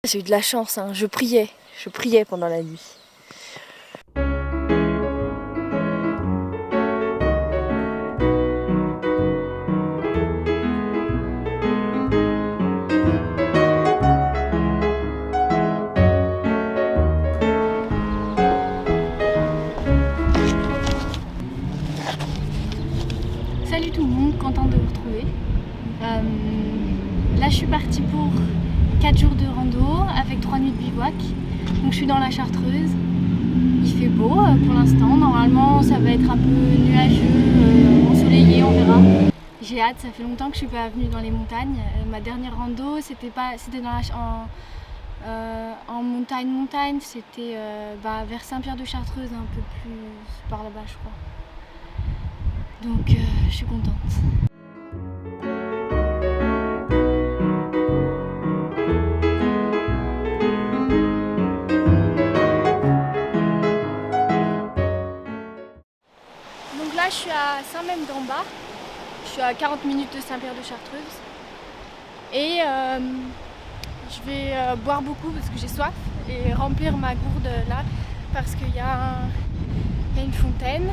J'ai eu de la chance, hein. Je priais pendant la nuit. Salut tout le monde, contente de vous retrouver. Là je suis partie pour 4 jours de rando avec 3 nuits de bivouac. Donc je suis dans la Chartreuse. Il fait beau pour l'instant. Normalement ça va être un peu nuageux, ensoleillé, on verra. J'ai hâte, ça fait longtemps que je suis pas venue dans les montagnes. Ma dernière rando c'était en montagne, c'était vers Saint-Pierre-de-Chartreuse, un peu plus par là-bas je crois. Donc je suis contente. Donc là je suis à Saint-Memme-d'en-Bas. Je suis à 40 minutes de Saint-Pierre-de-Chartreuse. Et je vais boire beaucoup parce que j'ai soif et remplir ma gourde là parce qu'il y a une fontaine.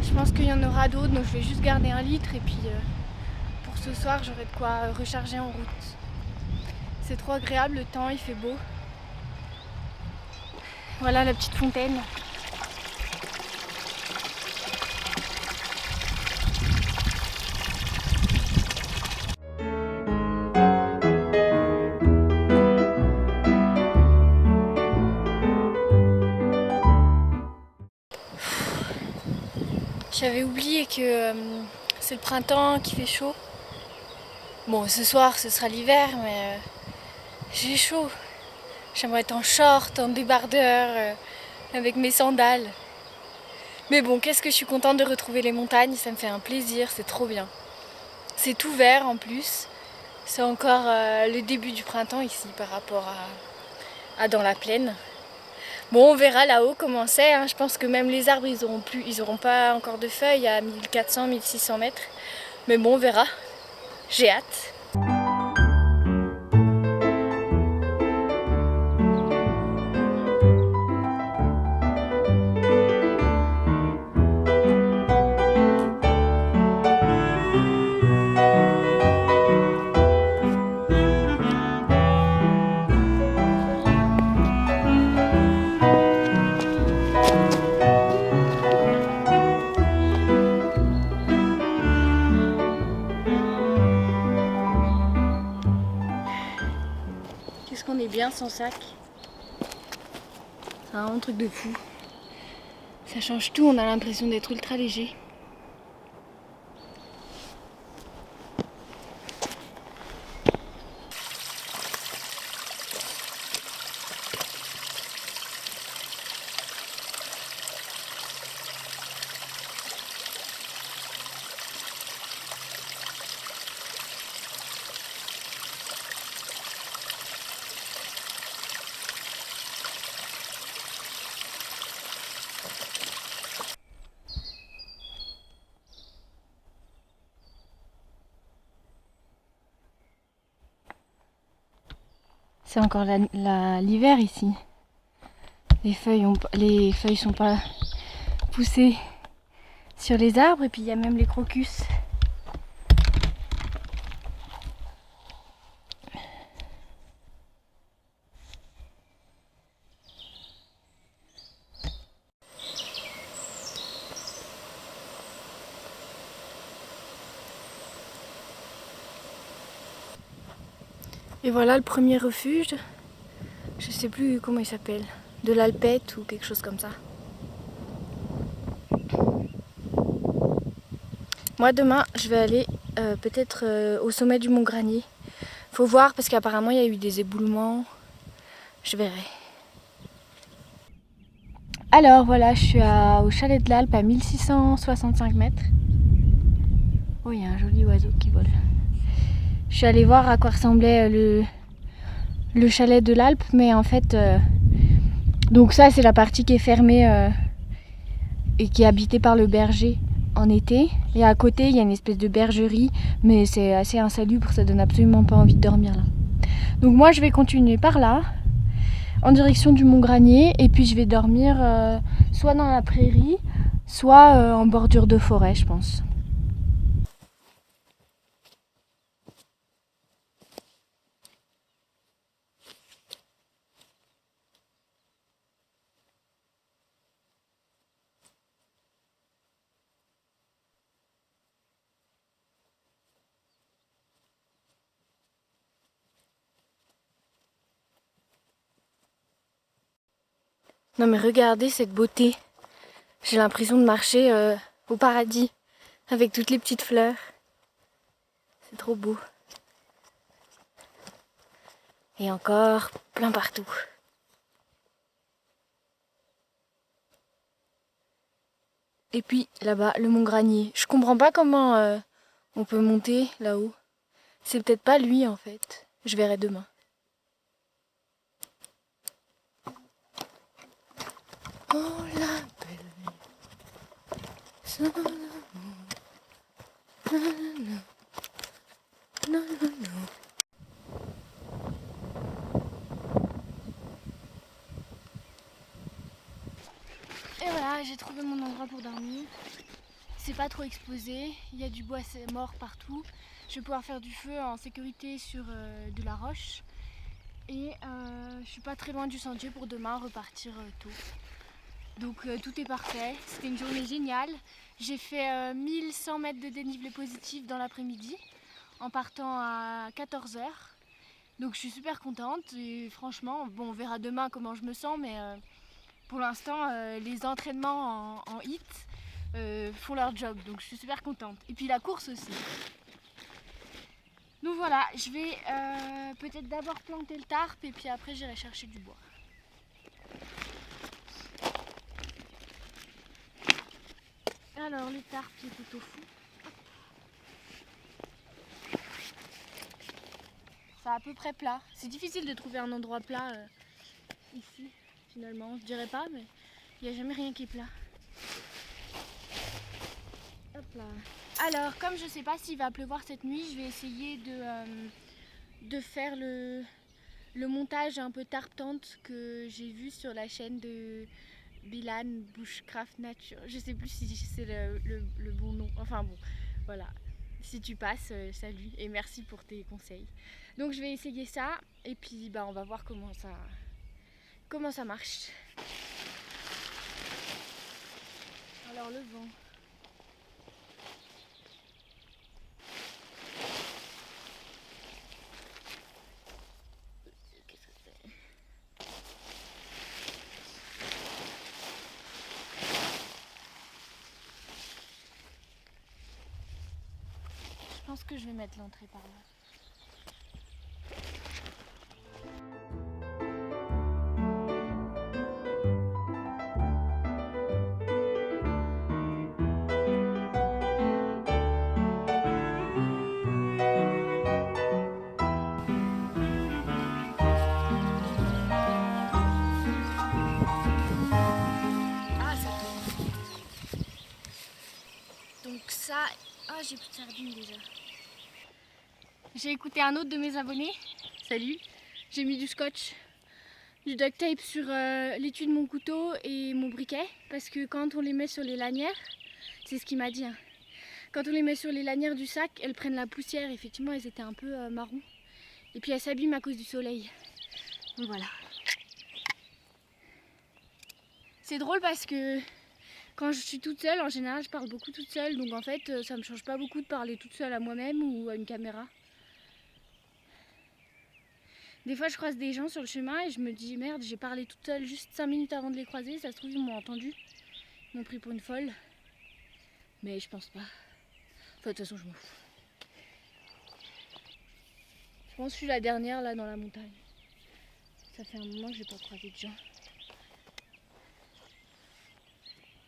Je pense qu'il y en aura d'autres, donc je vais juste garder 1 litre et puis pour ce soir j'aurai de quoi recharger en route. C'est trop agréable, le temps il fait beau. Voilà la petite fontaine. J'avais oublié que c'est le printemps, qu'il fait chaud. Bon, ce soir ce sera l'hiver, mais j'ai chaud. J'aimerais être en short, en débardeur, avec mes sandales. Mais bon, qu'est-ce que je suis contente de retrouver les montagnes, ça me fait un plaisir, c'est trop bien. C'est tout vert en plus. C'est encore le début du printemps ici par rapport à dans la plaine. Bon, on verra là-haut comment c'est, hein. Je pense que même les arbres, ils auront pas encore de feuilles à 1400-1600 mètres. Mais bon, on verra. J'ai hâte. Qu'est-ce qu'on est bien sans sac. C'est un truc de fou. Ça change tout, on a l'impression d'être ultra léger. C'est encore l'hiver ici. Les feuilles sont pas poussées sur les arbres et puis il y a même les crocus. Et voilà le premier refuge. Je sais plus comment il s'appelle. De l'Alpette ou quelque chose comme ça. Moi demain je vais aller peut-être au sommet du Mont Granier. Faut voir parce qu'apparemment il y a eu des éboulements. Je verrai. Alors voilà, je suis au chalet de l'Alpe à 1665 mètres. Oh, il y a un joli oiseau qui vole. Je suis allée voir à quoi ressemblait le chalet de l'Alpe, mais en fait, donc ça c'est la partie qui est fermée et qui est habitée par le berger en été. Et à côté il y a une espèce de bergerie, mais c'est assez insalubre, ça donne absolument pas envie de dormir là. Donc moi je vais continuer par là, en direction du Mont Granier, et puis je vais dormir soit dans la prairie, soit en bordure de forêt, je pense. Non mais regardez cette beauté. J'ai l'impression de marcher au paradis avec toutes les petites fleurs. C'est trop beau. Et encore plein partout. Et puis là-bas, le Mont Granier. Je comprends pas comment on peut monter là-haut. C'est peut-être pas lui en fait. Je verrai demain. Oh la belle. Ça, non, non, non, non, non. Et voilà, j'ai trouvé mon endroit pour dormir. C'est pas trop exposé, il y a du bois mort partout. Je vais pouvoir faire du feu en sécurité sur de la roche. Et je suis pas très loin du sentier pour demain repartir tôt. Donc tout est parfait, c'était une journée géniale. J'ai fait 1100 mètres de dénivelé positif dans l'après-midi en partant à 14 h. Donc je suis super contente et franchement, bon, on verra demain comment je me sens, mais pour l'instant les entraînements en HIIT font leur job, donc je suis super contente. Et puis la course aussi. Donc voilà, je vais peut-être d'abord planter le tarp et puis après j'irai chercher du bois. Alors le tarp qui est tout au fond. C'est à peu près plat. C'est difficile de trouver un endroit plat ici finalement, je dirais pas, mais il n'y a jamais rien qui est plat. Hop là. Alors comme je sais pas s'il va pleuvoir cette nuit, je vais essayer de faire le montage un peu tarp-tente que j'ai vu sur la chaîne de Bilan Bushcraft Nature. Je sais plus si c'est le bon nom. Enfin bon, voilà. Si tu passes, salut et merci pour tes conseils. Donc je vais essayer ça et puis bah, on va voir comment ça marche. Alors le vent. Qu'est-ce que c'est ? Je pense que je vais mettre l'entrée par là. Donc ça... Ah, j'ai plus de sardines déjà. J'ai écouté un autre de mes abonnés. Salut. J'ai mis du scotch, du duct tape sur l'étui de mon couteau et mon briquet. Parce que quand on les met sur les lanières, c'est ce qu'il m'a dit. Hein. Quand on les met sur les lanières du sac, elles prennent la poussière. Effectivement, elles étaient un peu marron. Et puis elles s'abîment à cause du soleil. Donc voilà. C'est drôle parce que quand je suis toute seule, en général, je parle beaucoup toute seule. Donc en fait, ça me change pas beaucoup de parler toute seule à moi-même ou à une caméra. Des fois, je croise des gens sur le chemin et je me dis merde, j'ai parlé toute seule juste 5 minutes avant de les croiser. Ça se trouve, ils m'ont entendu. Ils m'ont pris pour une folle. Mais je pense pas. Enfin, de toute façon, je m'en fous. Je pense que je suis la dernière là dans la montagne. Ça fait un moment que j'ai pas croisé de gens.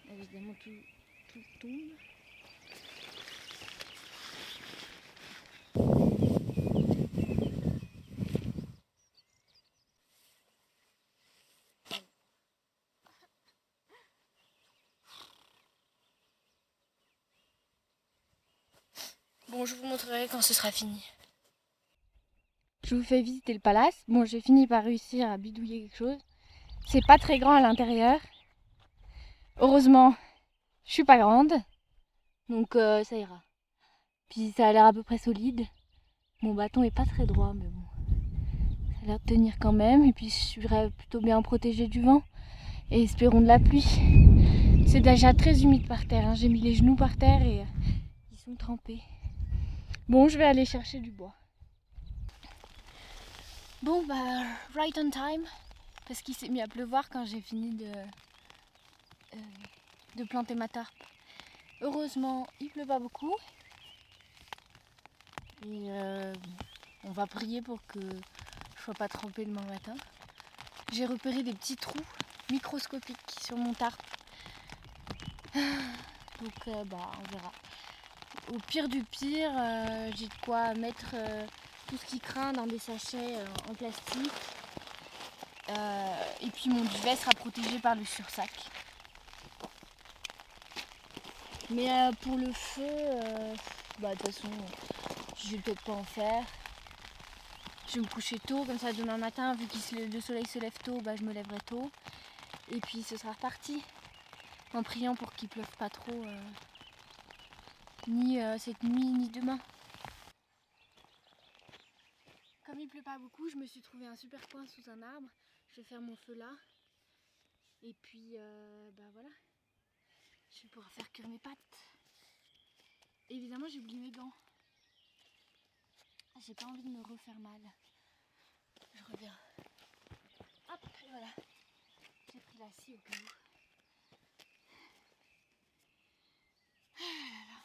Évidemment, tout tombe. Bon, je vous montrerai quand ce sera fini. je vous fais visiter le palace. Bon, j'ai fini par réussir à bidouiller quelque chose. C'est pas très grand à l'intérieur. Heureusement, je suis pas grande, donc ça ira. Puis ça a l'air à peu près solide. Mon bâton est pas très droit, mais bon, ça a l'air de tenir quand même. Et puis je serai plutôt bien protégée du vent. Et espérons de la pluie. C'est déjà très humide par terre, hein. J'ai mis les genoux par terre et ils sont trempés. Bon, je vais aller chercher du bois. Bon, bah, right on time, parce qu'il s'est mis à pleuvoir quand j'ai fini de planter ma tarpe. Heureusement, il pleut pas beaucoup. Et on va prier pour que je sois pas trempée demain matin. J'ai repéré des petits trous microscopiques sur mon tarpe. Donc bah, on verra. Au pire du pire, j'ai de quoi mettre tout ce qui craint dans des sachets en plastique. Et puis mon duvet sera protégé par le sursac. Mais pour le feu, bah de toute façon, je vais peut-être pas en faire. Je vais me coucher tôt, comme ça demain matin, vu que le soleil se lève tôt, bah, je me lèverai tôt. Et puis ce sera reparti. En priant pour qu'il pleuve pas trop, ni cette nuit, ni demain. Comme il pleut pas beaucoup, je me suis trouvé un super coin sous un arbre. Je vais faire mon feu là. Et puis, bah voilà. Je vais pouvoir faire cuire mes pâtes. Et évidemment, j'ai oublié mes gants. J'ai pas envie de me refaire mal. Je reviens. Hop, et voilà. J'ai pris la scie au cas où. Ah là là.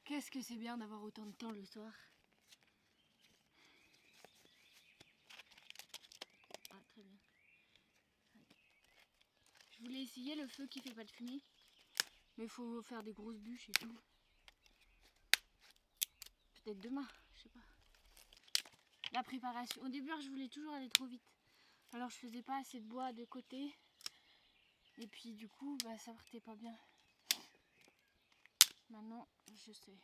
Qu'est-ce que c'est bien d'avoir autant de temps le soir. Ah, très bien. Je voulais essayer le feu qui fait pas de fumée. Mais il faut faire des grosses bûches et tout. Peut-être demain, je sais pas. La préparation. Au début, je voulais toujours aller trop vite. Alors je faisais pas assez de bois de côté. Et puis du coup, bah, ça partait pas bien. Maintenant, je sais.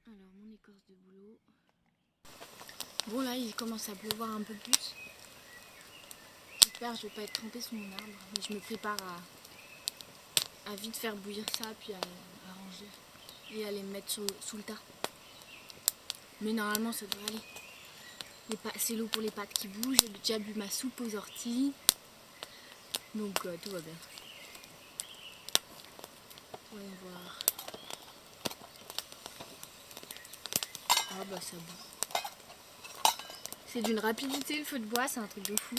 Alors, mon écorce de boulot. Bon, là, il commence à pleuvoir un peu plus. J'espère que je vais pas être trempée sous mon arbre. Mais je me prépare à vite faire bouillir ça, puis à ranger. Et à les mettre sous le tas. Mais normalement, ça devrait aller. C'est l'eau pour les pâtes qui bouge. J'ai déjà bu ma soupe aux orties. Donc, tout va bien. Voyons voir. Ah bah ça boue. C'est d'une rapidité le feu de bois, c'est un truc de fou.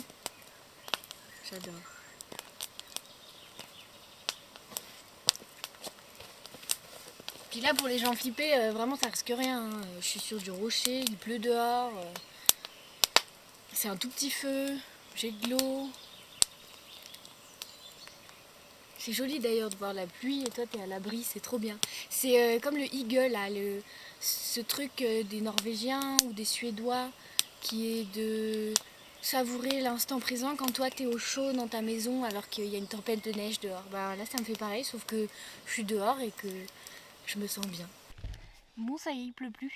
J'adore. Puis là pour les gens flippés, vraiment ça risque rien. Hein. Je suis sur du rocher, il pleut dehors. C'est un tout petit feu, j'ai de l'eau. C'est joli d'ailleurs de voir la pluie et toi t'es à l'abri, c'est trop bien. C'est comme le Eagle là, ce truc des Norvégiens ou des Suédois qui est de savourer l'instant présent quand toi t'es au chaud dans ta maison alors qu'il y a une tempête de neige dehors. Bah là ça me fait pareil sauf que je suis dehors et que je me sens bien. Bon ça y est, il pleut plus.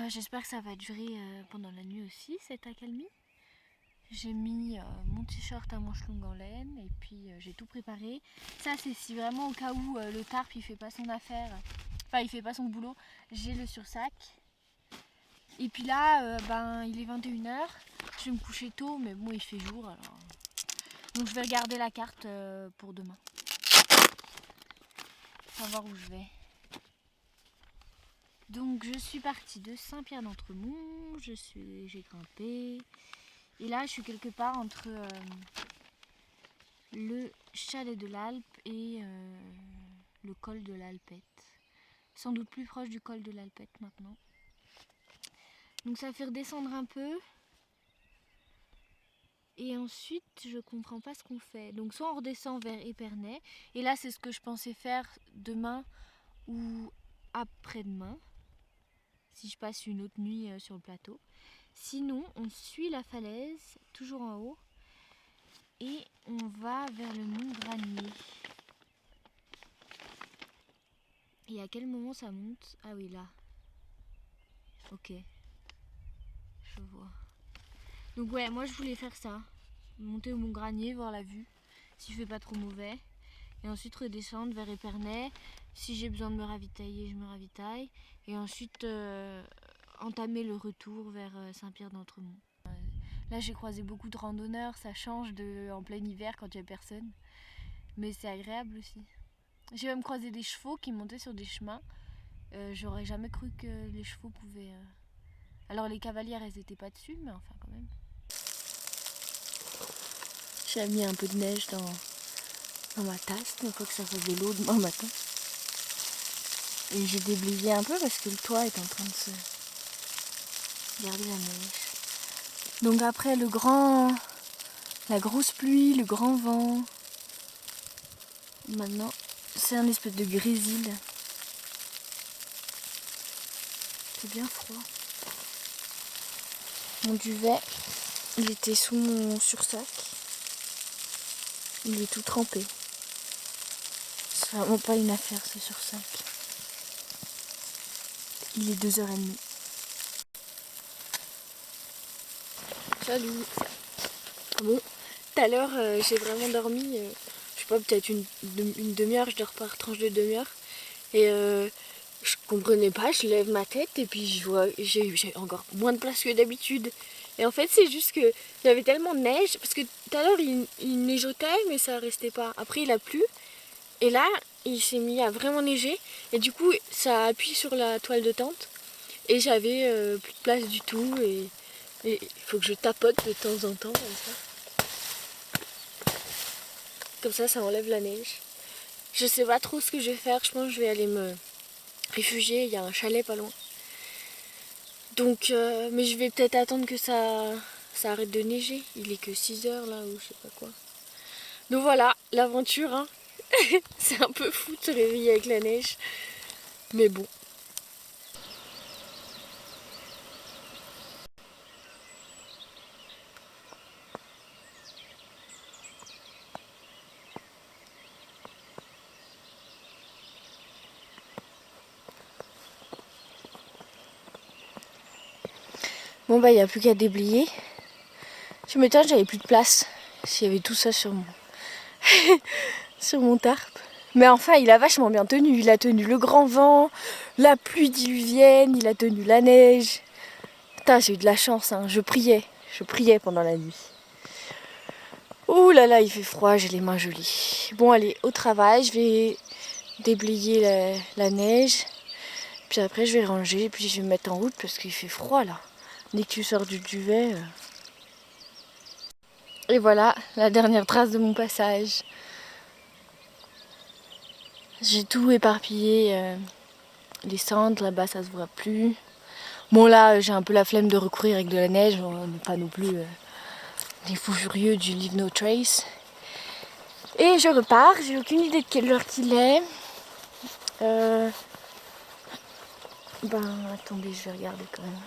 J'espère que ça va durer pendant la nuit aussi cette accalmie. J'ai mis mon t-shirt à manches longues en laine et puis j'ai tout préparé. Ça c'est si vraiment au cas où le tarp il fait pas son affaire, enfin il fait pas son boulot, j'ai le sursac. Et puis là ben il est 21h, je vais me coucher tôt mais bon il fait jour alors. Donc je vais regarder la carte pour demain. On va voir où je vais. Donc je suis partie de Saint-Pierre-d'Entremont, j'ai grimpé. Et là, je suis quelque part entre le chalet de l'Alpe et le col de l'Alpette. Sans doute plus proche du col de l'Alpette maintenant. Donc ça fait redescendre un peu. Et ensuite, je comprends pas ce qu'on fait. Donc soit on redescend vers Épernay. Et là, c'est ce que je pensais faire demain ou après-demain. Si je passe une autre nuit sur le plateau. Sinon, on suit la falaise, toujours en haut. Et on va vers le mont Granier. à quel moment ça monte? Ah oui, là. Ok. Je vois. Donc ouais, moi je voulais faire ça. Monter au Mont Granier, voir la vue, s'il fait pas trop mauvais. Et ensuite redescendre vers Épernay. Si j'ai besoin de me ravitailler, je me ravitaille. Et ensuite entamer le retour vers Saint-Pierre d'Entremont. Là j'ai croisé beaucoup de randonneurs, ça change en plein hiver quand il n'y a personne. Mais c'est agréable aussi. J'ai même croisé des chevaux qui montaient sur des chemins. J'aurais jamais cru que les chevaux pouvaient... Alors les cavalières elles étaient pas dessus, mais enfin quand même. J'ai mis un peu de neige dans ma tasse, une fois que ça fait de l'eau demain matin. Et j'ai déblayé un peu parce que le toit est en train de se garder la neige. Donc après la grosse pluie, le grand vent, maintenant c'est un espèce de grésil. C'est bien froid. Mon duvet, il était sous mon sursac. Il est tout trempé. C'est vraiment pas une affaire ce sursac. Il est 2h30. Salut. Bon, tout à l'heure j'ai vraiment dormi, je sais pas, peut-être une demi-heure, je dors par tranche de demi-heure. Et je comprenais pas, je lève ma tête et puis je vois, j'ai encore moins de place que d'habitude. Et en fait c'est juste que il y avait tellement de neige, parce que tout à l'heure il neigeotait mais ça restait pas. Après il a plu et là il s'est mis à vraiment neiger et du coup ça appuie sur la toile de tente et j'avais plus de place du tout et il faut que je tapote de temps en temps comme ça. Comme ça enlève la neige. Je sais pas trop ce que je vais faire, je pense que je vais aller me réfugier, il y a un chalet pas loin. Donc, mais je vais peut-être attendre que ça arrête de neiger. Il est que 6h là ou je sais pas quoi. Donc voilà, l'aventure, hein. C'est un peu fou de se réveiller avec la neige. Mais bon. Bon bah il n'y a plus qu'à déblayer. Je m'étonne, j'avais plus de place. S'il y avait tout ça sur mon sur mon tarp. Mais enfin il a vachement bien tenu. Il a tenu le grand vent, la pluie diluvienne, il a tenu la neige. Putain, j'ai eu de la chance, hein. Je priais pendant la nuit. Ouh là là, il fait froid, j'ai les mains gelées. Bon allez, au travail, je vais déblayer la neige. Puis après je vais ranger, puis je vais me mettre en route parce qu'il fait froid là. Dès que tu sors du duvet. Et voilà, la dernière trace de mon passage. J'ai tout éparpillé. Les cendres, là-bas ça se voit plus. Bon là, j'ai un peu la flemme de recourir avec de la neige. On n'est pas non plus les fous furieux du Leave No Trace. Et je repars, j'ai aucune idée de quelle heure qu'il est. Ben attendez, je vais regarder quand même.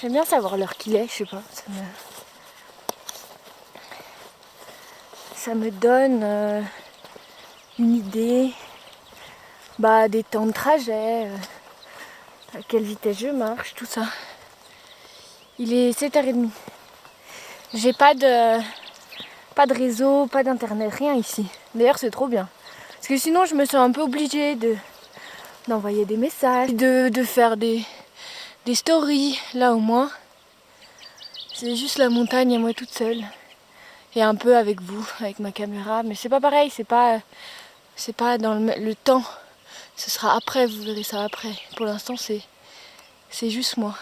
J'aime bien savoir l'heure qu'il est, je sais pas. Ça me donne une idée des temps de trajet, à quelle vitesse je marche, tout ça. Il est 7h30. J'ai pas de réseau, pas d'internet, rien ici. D'ailleurs c'est trop bien. Parce que sinon je me sens un peu obligée d'envoyer des messages, de faire des stories. Là au moins, c'est juste la montagne et moi toute seule. Et un peu avec vous, avec ma caméra. Mais c'est pas pareil, c'est pas dans le temps. Ce sera après, vous verrez ça après. Pour l'instant c'est juste moi.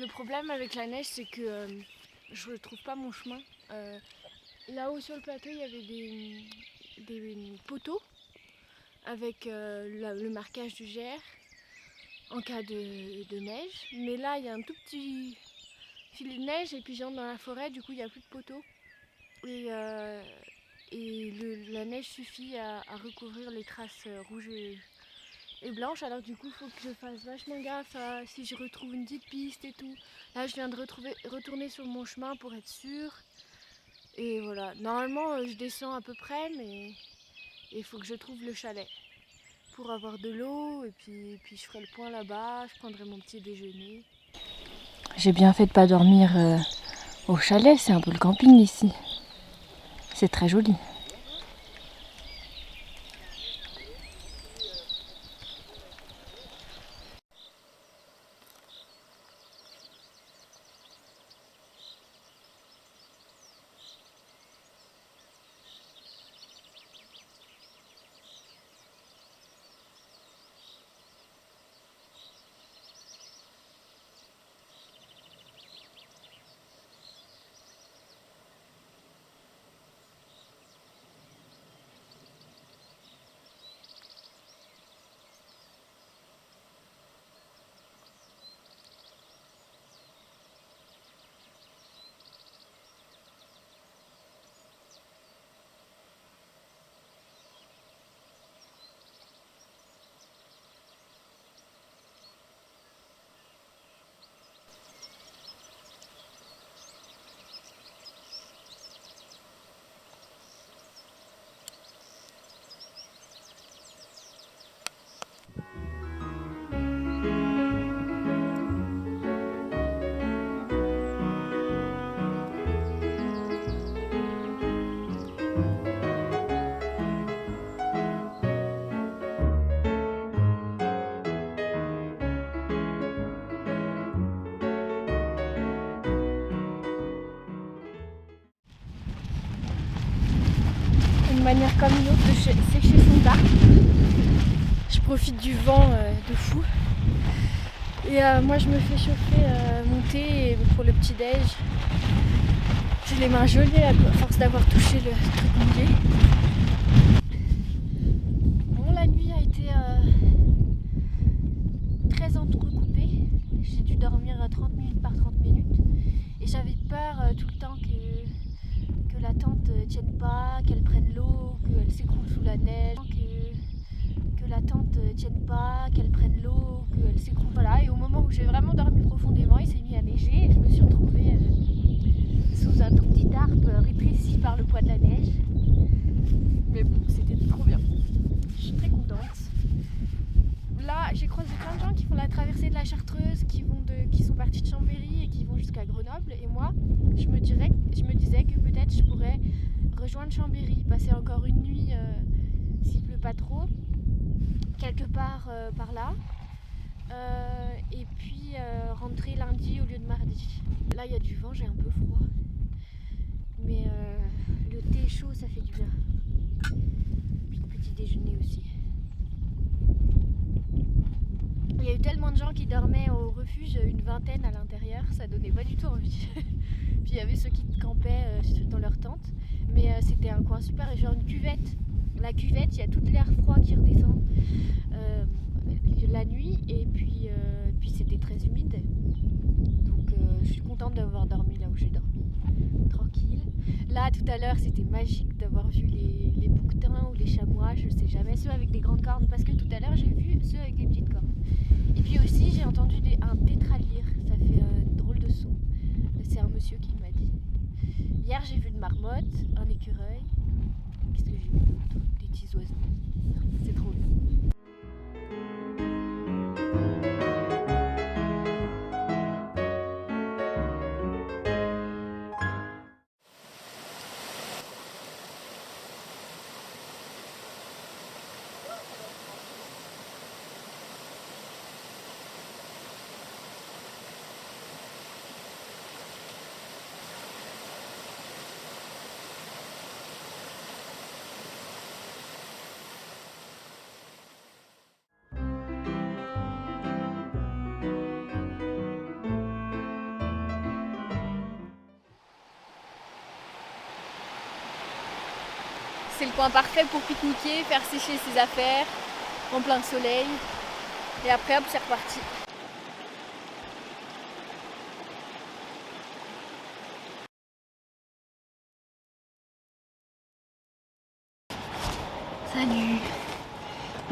Le problème avec la neige, c'est que je ne retrouve pas mon chemin. Là-haut sur le plateau, il y avait des poteaux avec le marquage du GR en cas de neige. Mais là, il y a un tout petit filet de neige et puis j'entre dans la forêt, du coup, il n'y a plus de poteaux. Et la neige suffit à recouvrir les traces rouges et blanches. Alors du coup, il faut que je fasse vachement gaffe si je retrouve une petite piste et tout. Là, je viens de retourner sur mon chemin pour être sûre. Et voilà, normalement, je descends à peu près, mais il faut que je trouve le chalet pour avoir de l'eau. Et puis je ferai le point là-bas, je prendrai mon petit déjeuner. J'ai bien fait de pas dormir au chalet, c'est un peu le camping ici. C'est très joli. Une manière comme une autre de sécher son tarp. Je profite du vent de fou. Et moi je me fais chauffer mon thé pour le petit déj. J'ai les mains gelées à force d'avoir touché le truc mouillé. Bon, la nuit a été très entrecoupée. J'ai dû dormir 30 minutes par 30 minutes. Et j'avais peur tout le temps que la tente tienne pas, qu'elle prenne l'eau, qu'elle s'écroule sous la neige, que la tente tienne pas, qu'elle prenne l'eau, qu'elle s'écroule. Voilà, et au moment où j'ai vraiment dormi profondément, il s'est mis à neiger et je me suis retrouvée sous un tout petit tarp rétréci par le poids de la neige. Mais bon, c'était trop bien. Je suis très contente. Là, j'ai croisé plein de gens qui font la traversée de la Chartreuse, qui sont partis de Chambéry et qui vont jusqu'à Grenoble. Et moi, je me disais que peut-être je pourrais rejoindre Chambéry, passer encore une nuit, s'il pleut pas trop, quelque part par là. Et puis rentrer lundi au lieu de mardi. Là, il y a du vent, j'ai un peu froid. Mais le thé chaud, ça fait du bien. Puis le petit déjeuner aussi. Il y a eu tellement de gens qui dormaient au refuge, une vingtaine à l'intérieur, ça donnait pas du tout envie. Puis il y avait ceux qui campaient dans leur tente, mais c'était un coin super, genre une cuvette. La cuvette, il y a tout l'air froid qui redescend la nuit, et puis c'était très humide. Donc je suis contente d'avoir dormi là où j'ai dormi, tranquille. Là tout à l'heure c'était magique d'avoir vu les bouquetins ou les chamois, je sais jamais, ceux avec des grandes cornes, parce que tout à l'heure j'ai vu ceux avec des petites cornes. Et puis aussi j'ai entendu un tétralyre, ça fait une drôle de son. C'est un monsieur qui m'a dit. Hier j'ai vu une marmotte, un écureuil. Qu'est-ce que j'ai vu d'autre? Des petits oiseaux. C'est trop bien. c'est le coin parfait pour pique-niquer, faire sécher ses affaires en plein soleil. Et après, hop, c'est reparti. Salut.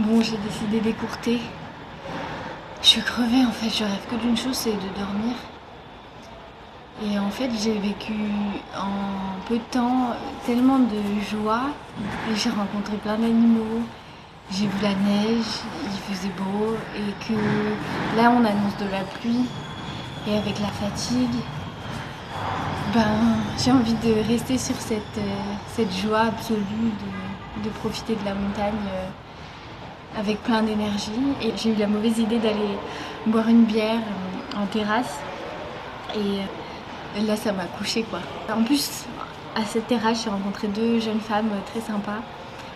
Bon, j'ai décidé d'écourter. Je suis crevée en fait, je rêve que d'une chose, c'est de dormir. Et en fait, j'ai vécu en peu de temps tellement de joie. Et j'ai rencontré plein d'animaux, j'ai vu la neige, il faisait beau. Et que là, on annonce de la pluie. Et avec la fatigue, j'ai envie de rester sur cette joie absolue de profiter de la montagne avec plein d'énergie. Et j'ai eu la mauvaise idée d'aller boire une bière en terrasse. Et là, ça m'a couchée quoi. En plus, à cette terrasse, j'ai rencontré 2 jeunes femmes très sympas.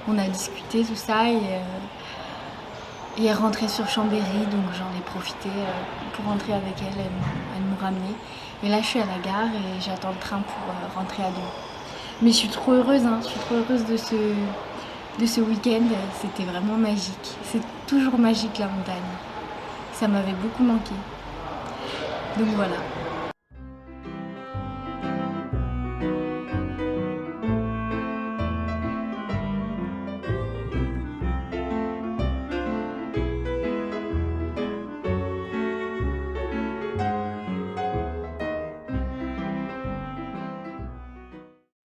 On a discuté tout ça et elle rentrait sur Chambéry, donc j'en ai profité pour rentrer avec elle. Elle m'ont ramenée. Et là, je suis à la gare et j'attends le train pour rentrer à Lyon. Mais je suis trop heureuse, je suis trop heureuse de ce week-end. C'était vraiment magique. C'est toujours magique la montagne. Ça m'avait beaucoup manqué. Donc voilà.